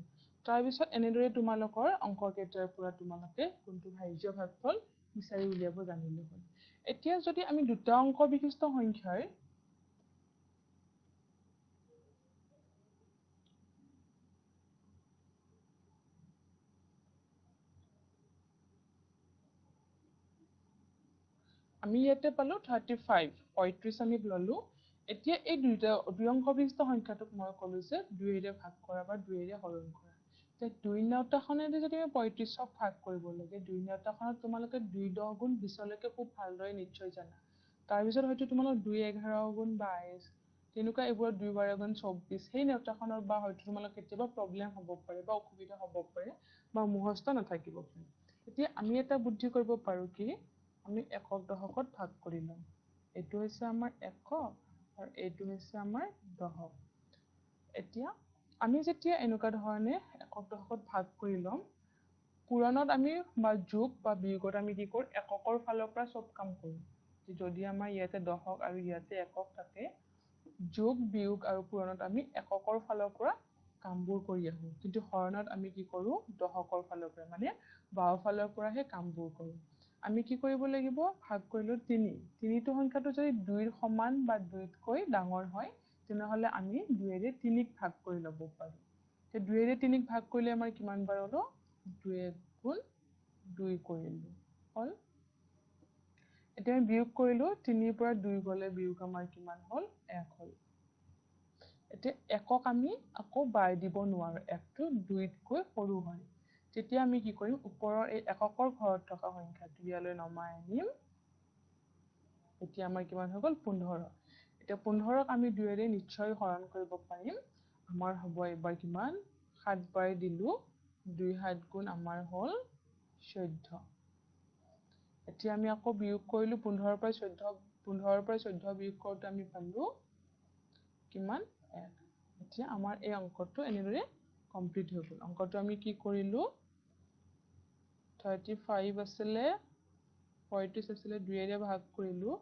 তাৰপিছত এনেদৰে তোমালোকৰ অংক কেইটাৰ পৰা তোমালোকে কোনটো ভাজ্য ভাগফল বিচাৰি উলিয়াব জানিলে হ'ল। এতিয়া যদি আমি দুটা অংক বিশিষ্ট সংখ্যাৰ আমি ইয়াতে পালো 35 35 আমি ললো। এতিয়া এই দুই অংক বিশিষ্ট সংখ্যাটোক মই কলো যে 2ৰে ভাগ কৰা বা 2ৰে হৰণ কৰা। তে 2 নেউতাখনেদি যদি আমি 35ক ভাগ কৰিব লাগে 2 নেউতাখনত তোমালোকে 2 × 10 = 20 লৈকে খুব ভালদৰে নিশ্চয় জানা। তাৰপিছত হয়তো তোমালোক 2 × 11 = 22 তেনেকুৱা এইবোৰত 2 × 12 = 24 সেই নেউতাখনৰ বা হয়তো তোমালোক কেতিয়াবা প্ৰব্লেম হ'ব পাৰে বা অসুবিধা হ'ব পাৰে বা মুখস্থ নাথাকিব পাৰে। এতিয়া আমি এটা বুদ্ধি কৰিব পাৰো কি আমি 1ক 10ত ভাগ কৰি লম। এইটো হৈছে আমাৰ 100 আৰু এইটো হৈছে আমাৰ 10। এতিয়া আমি যেতিয়া এনেকুৱা ধৰণে একক দশকত ভাগ কৰি ল'ম, পূৰণত আমি বা যোগ বা বিয়োগত আমি কি কৰোঁ, এককৰ ফালৰ পৰা চব কাম কৰোঁ। যদি আমাৰ ইয়াতে দশক আৰু ইয়াতে একক থাকে, যোগ বিয়োগ আৰু পূৰণত আমি এককৰ ফালৰ পৰা কামবোৰ কৰি আহোঁ। কিন্তু হৰণত আমি কি কৰোঁ, দশকৰ ফালৰ পৰা মানে বাওঁ ফালৰ পৰাহে কামবোৰ কৰোঁ। আমি কি কৰিব লাগিব, ভাগ কৰিলোঁ ৩। ৩টো সংখ্যাটো যদি ২ৰ সমান বা ২তকৈ ডাঙৰ হয়, তেনেহ'লে আমি ২ৰে ৩ক ভাগ কৰি ল'ব পাৰোঁ। ২ৰে ৩ক ভাগ কৰিলে আমাৰ কিমান বাৰ হ'ব, ২ গুণ ২ কৰিলোঁ, হ'ল। এতিয়া আমি বিয়োগ কৰিলোঁ, ৩ৰ পৰা ২ গ'লে বিয়োগ আমাৰ কিমান হ'ল, ১ হ'ল। এতিয়া একক আমি আকৌ বাই দিব নোৱাৰোঁ, ১টো ২তকৈ সৰু হয়। তেতিয়া আমি কি কৰিম, ওপৰৰ এই এককৰ ঘৰত থকা সংখ্যাটো ইয়ালৈ নমাই আনিম। এতিয়া আমাৰ কিমান হৈ গ'ল, ১৫। এতিয়া ১৫ক আমি ২ৰে নিশ্চয় হৰণ কৰিব পাৰিম। আমাৰ হ'ব এইবাৰ কিমান, ৭ বাৰ দিলোঁ, ২ ৭ গুণ আমাৰ হ'ল ১৪। এতিয়া আমি আকৌ বিয়োগ কৰিলোঁ, ১৫ৰ পৰা ১৪ বিয়োগ কৰোঁতে আমি পালোঁ কিমান, ১। এতিয়া আমাৰ এই অংকটো এনেদৰে কমপ্লিট হৈ গ'ল। অংকটো আমি কি কৰিলোঁ, 35 আছিলে, 35 আছিলে, ২ৰে ভাগ কৰিলোঁ।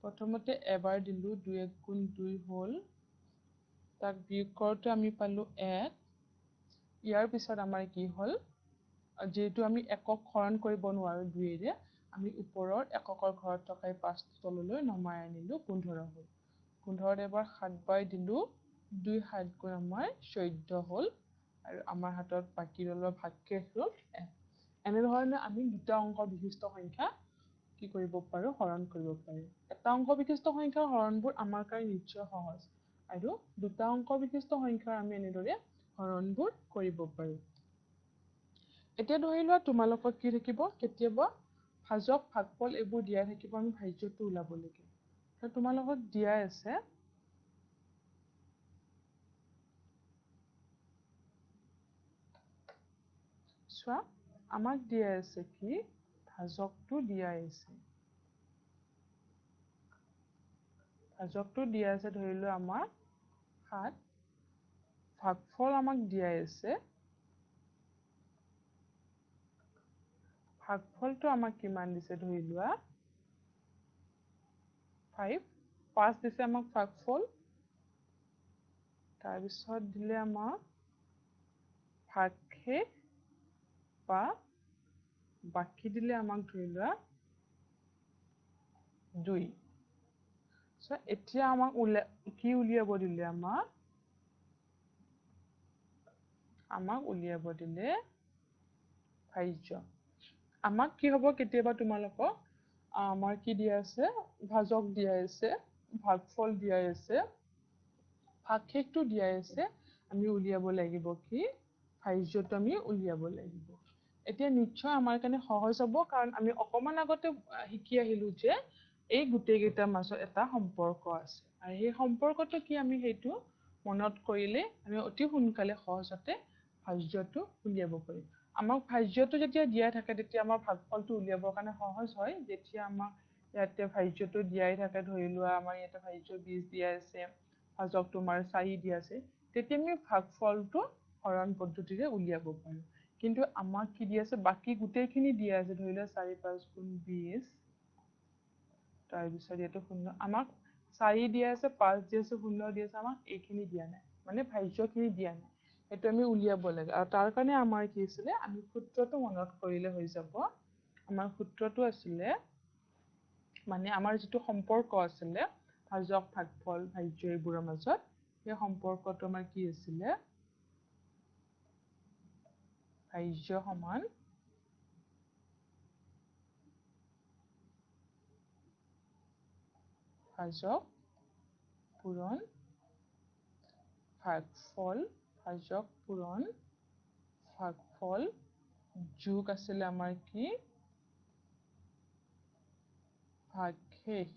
প্ৰথমতে এবাৰ দিলোঁ, ২ ১ গুণ ২ হ'ল। তাক বিয়োগ কৰোঁতে আমি পালোঁ ১। ইয়াৰ পিছত আমাৰ কি হ'ল, যিহেতু আমি একক হৰণ কৰিব নোৱাৰোঁ ২ৰে, আমি ওপৰৰ এককৰ ঘৰত থকা ৫টো তললৈ নমাই আনিলোঁ, ১৫ হ'ল। ১৫ত এবাৰ ৭ বাৰ দিলোঁ, ২ ৭ গুণ আমাৰ ১৪ হ'ল। আৰু আমাৰ হাতত বাকী ৰ'ল ভাগশেষ ৰ'ল ১। এনেধৰণে আমি দুটা অংক বিশিষ্ট সংখ্যা কি কৰিব পাৰোঁ, হৰণ কৰিব পাৰোঁ। এটা অংক বিশিষ্ট সংখ্যাৰ হৰণবোৰ আমাৰ কাৰণে নিশ্চয় সহজ, আৰু দুটা অংক বিশিষ্ট সংখ্যাৰ আমি এনেদৰে হৰণবোৰ কৰিব পাৰোঁ। এতিয়া ধৰি লোৱা তোমালোকক কি থাকিব, কেতিয়াবা ভাজক ভাগফল এইবোৰ দিয়া থাকিব, আমি ভাজ্যটো ওলাব লাগে। তোমালোকক দিয়াই আছে, চোৱা, আমাক দিয়া আছে কি, ভাজকটো দিয়া আছে। ভাজকটো দিয়া আছে ধৰি লোৱা আমাৰ ৭। ভাগফল আমাক দিয়া আছে, ভাগফলটো আমাক কিমান দিছে ধৰি লোৱা 5। ৫ দিছে আমাক ভাগফল। তাৰপিছত দিলে আমাক ভাগশেষ বা বাকী দিলে আমাক ধৰি লোৱা ২। এতিয়া আমাক কি উলিয়াব দিলে, আমাক উলিয়াব দিলে ভাজ্য। আমাক কি হ'ব, কেতিয়াবা তোমালোকক আমাৰ কি দিয়া আছে, ভাজক দিয়া আছে, ভাগফল দিয়া আছে, ভাগশেষটো দিয়া আছে, আমি উলিয়াব লাগিব কি, ভাজ্যটো আমি উলিয়াব লাগিব। এতিয়া নিশ্চয় আমাৰ কাৰণে সহজ হ'ব, কাৰণ আমি অকমান আগতে শিকি আহিলো যে এই গোটেইকেইটাৰ মাজত এটা সম্পৰ্ক আছে, আৰু সেই সম্পৰ্কটো কি আমি সেইটো মনত কৰিলে আমি অতি সোনকালে সহজতে ভাজ্যটো উলিয়াব পাৰিম। আমাক ভাজ্যটো যেতিয়া দিয়া থাকে, তেতিয়া আমাৰ ভাগফলটো উলিয়াবৰ কাৰণে সহজ হয়। যেতিয়া আমাক ইয়াতে ভাজ্যটো দিয়াই থাকে, ধৰি লোৱা আমাৰ ইয়াতে ভাজ্য 20 দিয়া আছে, ভাজক তোমাৰ 4 দিয়া আছে, তেতিয়া আমি ভাগফলটো হৰণ পদ্ধতিৰে উলিয়াব পাৰোঁ। কিন্তু আমাক কি দিয়া আছে, বাকী গোটেইখিনি দিয়া আছে, ধৰি লোৱা 4 5 গুণ 20, তাৰপিছত ইয়াতে 0, আমাক 4 দিয়া আছে, 5 দিয়া আছে, 0 দিয়া আছে, আমাক এইখিনি দিয়া নাই, মানে ভাজ্যখিনি দিয়া নাই। সেইটো আমি উলিয়াব লাগে, আৰু তাৰ কাৰণে আমাৰ কি আছিলে, আমি সূত্ৰটো মনত কৰিলে হৈ যাব। আমাৰ সূত্ৰটো আছিলে, মানে আমাৰ যিটো সম্পৰ্ক আছিলে ভাজক ভাগফল ভাজ্য এইবোৰৰ মাজত, সেই সম্পৰ্কটো আমাৰ কি আছিলে, ভাজ্য সমান ভাজক পূৰণ ভাগফল, ভাজক পূৰণ ভাগফল, যোগ আছিলে আমাৰ কি, ভাগশেষ।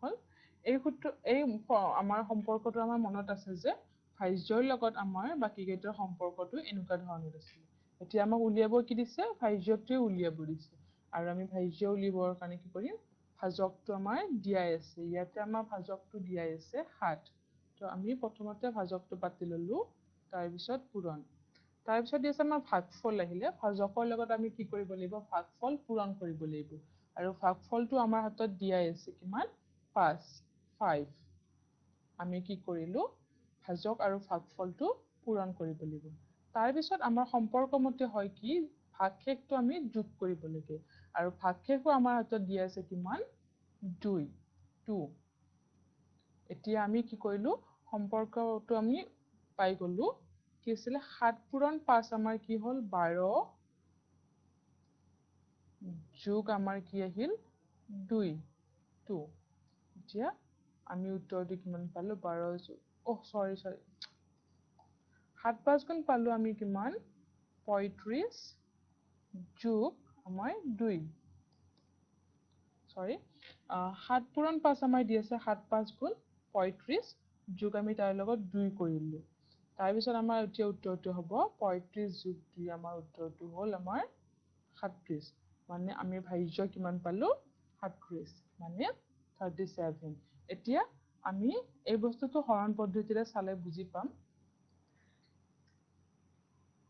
হ'ল। এই সূত্ৰ, এই আমাৰ সম্পৰ্কটো আমাৰ মনত আছে যে ভাজ্যৰ লগত আমাৰ বাকী কেইটাৰ সম্পৰ্কটো এনেকুৱা ধৰণৰ আছিলে। এতিয়া আমাক উলিয়াব কি দিছে, ভাজ্যটোৱে উলিয়াব দিছে, আৰু আমি ভাজ্য উলিয়াবৰ কাৰণে কি কৰিম, ভাজকটো আমাৰ দিয়াই আছে, ইয়াতে আমাৰ ভাজকটো দিয়াই আছে ৭। তো আমি প্ৰথমতে ভাজকটো পাতি ললো তাৰ পিছত পূৰণ তাৰ পিছত দিছে আমাৰ ভাগফল আহিলে ভাজকৰ লগত আমি কি কৰিব লাগিব ভাগফল পূৰণ কৰিব লাগিব আৰু ভাগফলটো আমাৰ হাতত দিয়াই আছে কিমান 5 আমি কি কৰিলো ভাজক আৰু ভাগফলটো পূৰণ কৰিব লাগিব তাৰ পিছত আমাৰ সম্পৰ্ক মতে হয় কি ভাগশেষটো আমি যোগ কৰিব লাগে আৰু ভাগশেষো আমাৰ হাতত দিয়া আছে কিমান 2 এতিয়া আমি কি কৰিলো সম্পৰ্কটো আমি পাই গলো কি আছিল 7 পূৰণ 5 আমাৰ কি হল 12 যোগ আমাৰ কি আহিল 2 এতিয়া আমি উত্তৰটো কিমান পালো 12 সৰি 7 5 গুণ পালো আমি কিমান 35 যোগ আমাৰ 2 সৰি 7 পূৰণ 5 আমাৰ দি আছে 7 5 গুণ 35 যোগ আমি তাৰ লগত 2 কৰিলো তাৰ পিছত আমাৰ এতিয়া উত্তৰটো হ'ব 35 যোগ 2 আমাৰ উত্তৰটো হ'ল আমাৰ 37 মানে আমি ভাজ্য কিমান পালো 37 মানে 37 এতিয়া আমি এই বস্তুটো হৰণ পদ্ধতিৰে চালে বুজি পাম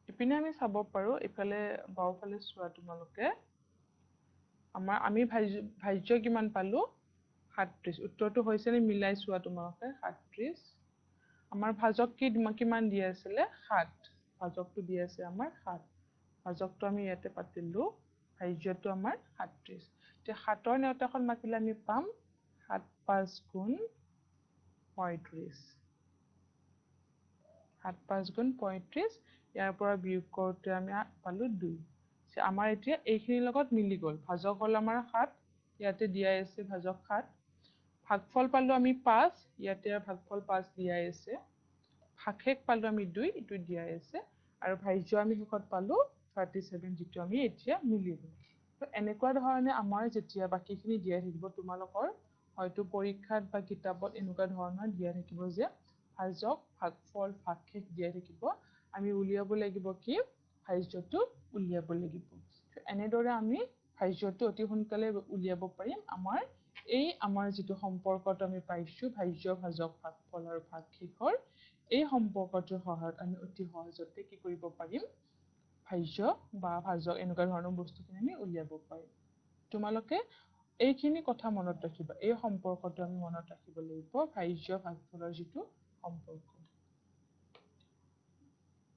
ইপিনে আমি চাব পাৰো ইফালে বাওফালে চোৱা তোমালোকে আমি ভাজ্য কিমান পালো 37 উত্তৰটো হৈছে নে মিলাই চোৱা তোমালোকে 37 আমাৰ ভাজক কিমান দিয়া আছিল 7 ভাজকটো দিয়া আছে আমাৰ 7 ভাজকটো আমি ইয়াতে পাতিলো ভাজ্যটো আমাৰ 37 তে 7ৰ নেউতাখন মাতিলে আমি পাম 7 5 গুণ 35 7 5 গুণ 35 ইয়াৰ পৰা বিয়োগ কৰোতে আমি পালো 2 আমাৰ এতিয়া এইখিনিৰ লগত মিলি গল ভাজক হল আমাৰ 7 ইয়াতে দিয়া আছে ভাজক 7 ভাগফল পালো আমি 5 ইয়াতে ভাগফল 5 দিয়া আছে ভাগশেষ পালো আমি 2 ইটো দিয়া আছে আৰু ভাজ্য আমি শেষত পালো 37 যেটো আমি এতিয়া মিলিলো তো এনেকুৱা ধৰণে আমাৰ যেতিয়া বাকিখিনি দিয়া থাকিব তোমালোকৰ হয়তো পৰীক্ষাত বা কিতাপত এনেকুৱা ধৰণৰ দিয়া থাকিব যে ভাজক ভাগফল ভাগশেষ দিয়া থাকিব আমি উলিয়াব লাগিব কি ভাজ্যটো উলিয়াব লাগিব এনেদৰে আমি ভাজ্যটো অতি সোনকালে উলিয়াব পাৰিম আমাৰ যেটো সম্পৰ্কটো আমি পাইছো ভাজ্য ভাজক ভাগফল আৰু ভাগশেষৰ এই সম্পৰ্কটোৰ সহায়ত আমি অতি সহজতে কি কৰিব পাৰিম ভাজ্য বা ভাজক এনেকুৱা ধৰণৰ বস্তুখিনি আমি উলিয়াব পাৰিম তোমালোকে এইখিনি কথা মনত ৰাখিবা এই সম্পৰ্কটো আমি মনত ৰাখিব লাগিব ভাজ্য ভাগফলৰ যেটো সম্পৰ্ক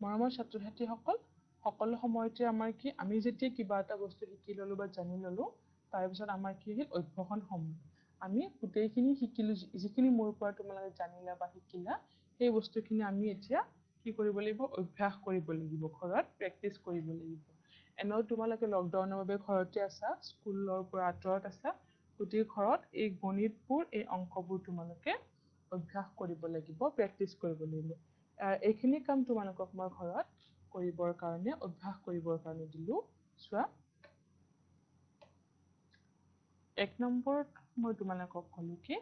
মৰমৰ ছাত্ৰ-ছাত্ৰীসকল সকলো সময়তে আমাৰ কি আমি যেতিয়া কিবা এটা বস্তু শিকি ললো বা জানি ললো তাৰ পিছত আমাৰ কি হ'ল অভ্যাসন সময় আমি গোটেইখিনি শিকিলো যিখিনি মোৰ পৰা তোমালোকে জানিলা বা শিকিলা সেই বস্তুখিনি আমি এতিয়া কি কৰিব লাগিব অভ্যাস কৰিব লাগিব ঘৰত প্ৰেক্টিচ কৰিব লাগিব এনেও তোমালোকে লকডাউনৰ বাবে ঘৰতে আছা স্কুলৰ পৰা আঁতৰত আছা গোটেই ঘৰত এই গণিতবোৰ এই অংকবোৰ তোমালোকে অভ্যাস কৰিব লাগিব প্ৰেক্টিচ কৰিব লাগিব এইখিনি কাম তোমালোকক মই ঘৰত কৰিবৰ কাৰণে অভ্যাস কৰিবৰ কাৰণে দিলো চোৱা 1 নম্বৰত মই তোমালোকক ক'লো কি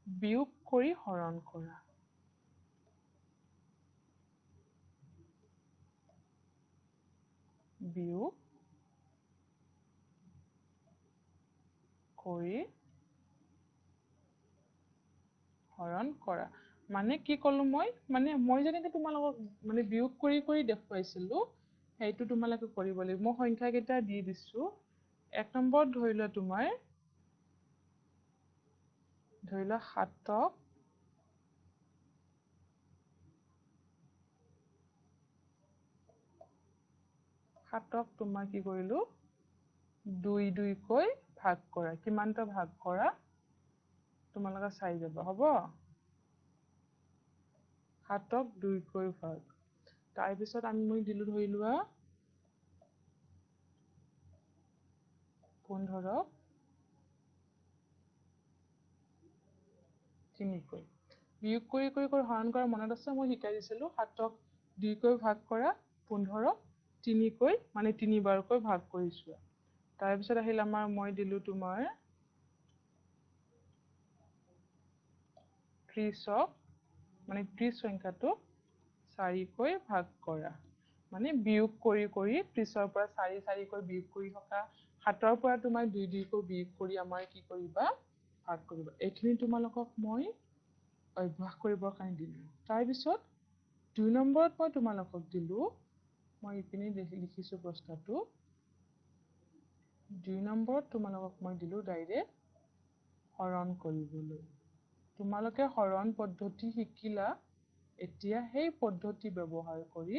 বিয়োগ কৰি হৰণ কৰা বিয়োগ কৰি হৰণ কৰা মানে কি ক'লো মই যেনেকৈ তোমালোকক মানে বিয়োগ কৰি দেখুৱাইছিলো সেইটো তোমালোকে কৰিব লাগিব মই সংখ্যা কেইটা দি দিছো 1 নম্বৰত ধৰিলা তোমাৰ ধৰিলা 7ক 7ক তোমাৰ কি কৰিলো 2 কৈ ভাগ কৰা কিমানটা ভাগ কৰা তোমালোকে চাই যাবা হ'ব 7ক 2 কৈ ভাগ তাৰ পিছত মই দিলো ধৰি লোৱা 15ক 3 কৈ বিয়োগ কৰি হৰণ কৰা মনত আছে মই শিকাই দিছিলো 7ক 2 কৈ ভাগ কৰা 15ক 3 কৈ মানে 3 বাৰকৈ ভাগ কৰিছো তাৰ পিছত আহিল আমাৰ মই দিলো তোমাৰ 30ক মানে 30 সংখ্যাটো 4 কৈ ভাগ কৰা মানে বিয়োগ কৰি 30ৰ পৰা 4 কৈ বিয়োগ কৰি থকা 7ৰ পৰা তোমাৰ 2 কৈ বিয়োগ কৰি আমাৰ কি কৰিবা ভাগ কৰিবা এইখিনি তোমালোকক মই অভ্যাস কৰিবৰ কাৰণে দিলোঁ। তাৰপিছত 2 নম্বৰত মই তোমালোকক দিলোঁ, মই ইপিনে লিখিছোঁ প্ৰশ্নটো, 2 নম্বৰত তোমালোকক মই দিলোঁ ডাইৰেক্ট হৰণ কৰিবলৈ। তোমালোকে হৰণ পদ্ধতি শিকিলা, এতিয়া সেই পদ্ধতি ব্যৱহাৰ কৰি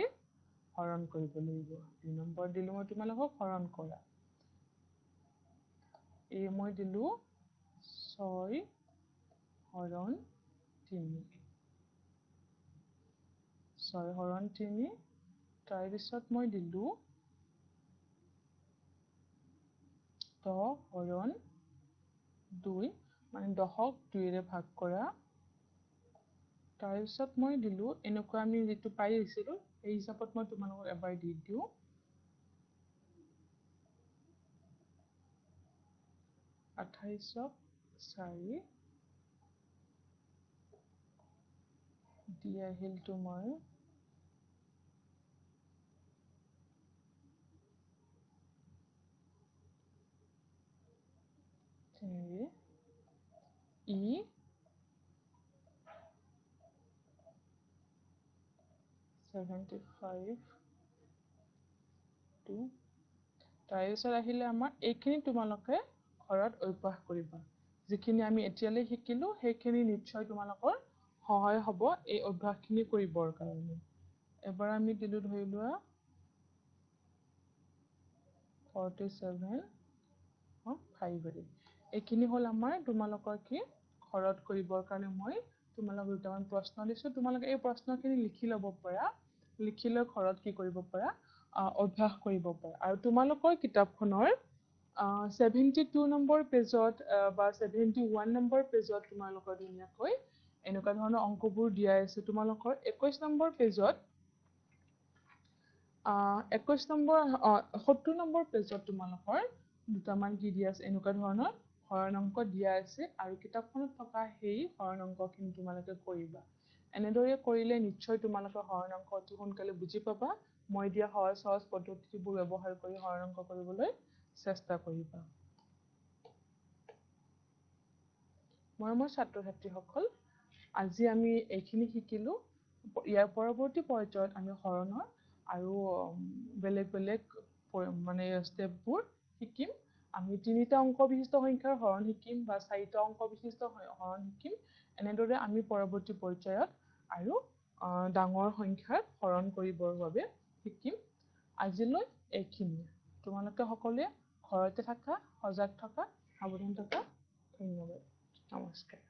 হৰণ কৰিব লাগিব। 2 নম্বৰ দিলোঁ মই তোমালোকক হৰণ কৰা। মই দিলোঁ 6 হৰণ 3, 6 হৰণ 3। তাৰপিছত মই দিলোঁ 10 হৰণ 2, মানে 10ক 2ৰে ভাগ কৰা। তাৰপিছত মই দিলোঁ, এনেকুৱা আমি যিটো পাই আহিছিলোঁ সেই হিচাপত মই তোমালোকক এবাৰ দি দিওঁ, 28ক 4 দি আহিল তোমাৰ 4 75 2। তাৰপিছত আহিলে আমাৰ এইখিনি তোমালোকে ঘৰত অভ্যাস কৰিবা। যিখিনি আমি এতিয়ালৈ শিকিলোঁ সেইখিনি নিশ্চয় তোমালোকৰ সহায় হ'ব এই অভ্যাসখিনি কৰিবৰ কাৰণে। এবাৰ আমি দিলোঁ ধৰি লোৱা 47 5। এইখিনি হ'ল আমাৰ তোমালোকৰ কি ঘৰত কৰিবৰ কাৰণে মই তোমালোকক দুটামান প্ৰশ্ন দিছোঁ। তোমালোকে এই প্ৰশ্নখিনি লিখি ল'ব পাৰা, লিখি লৈ ঘৰত কি কৰিব পাৰা, অভ্যাস কৰিব পাৰা। আৰু তোমালোকৰ কিতাপখনৰ 72 নম্বৰ পেজত বা 71 নম্বৰ পেজত তোমালোকৰ ধুনীয়াকৈ এনেকুৱা ধৰণৰ অংকবোৰ দিয়া আছে। তোমালোকৰ 21 নম্বৰ পেজত 70 নম্বৰ পেজত তোমালোকৰ দুটামান কি দিয়া আছে, এনেকুৱা ধৰণৰ হৰণ অংক দিয়া আছে। আৰু কিতাপখনত থকা সেই হৰণ অংকখিনি তোমালোকে কৰিবা। এনেদৰে কৰিলে নিশ্চয় তোমালোকে হৰণ অংক অতি সোনকালে বুজি পাবা। মই দিয়া সহজ সহজ পদ্ধতিবোৰ ব্যৱহাৰ কৰি হৰণ অংক কৰিবলৈ চেষ্টা কৰিবা। মৰমৰ ছাত্ৰ ছাত্ৰীসকল, আজি আমি এইখিনি শিকিলোঁ। ইয়াৰ পৰৱৰ্তী পৰ্যায়ত আমি হৰণৰ আৰু বেলেগ বেলেগ মানে ষ্টেপবোৰ শিকিম। আমি 3টা অংক বিশিষ্ট সংখ্যাৰ হৰণ শিকিম বা 4টা অংক বিশিষ্ট হৰণ শিকিম। এনেদৰে আমি পৰৱৰ্তী পৰ্যায়ত আৰু ডাঙৰ সংখ্যাৰ হৰণ কৰিবৰ বাবে শিকিম। আজিলৈ এইখিনিয়ে। তোমালোকে সকলোৱে ঘৰতে থাকা, সজাগ থকা, সাৱধান থকা। ধন্যবাদ। নমস্কাৰ।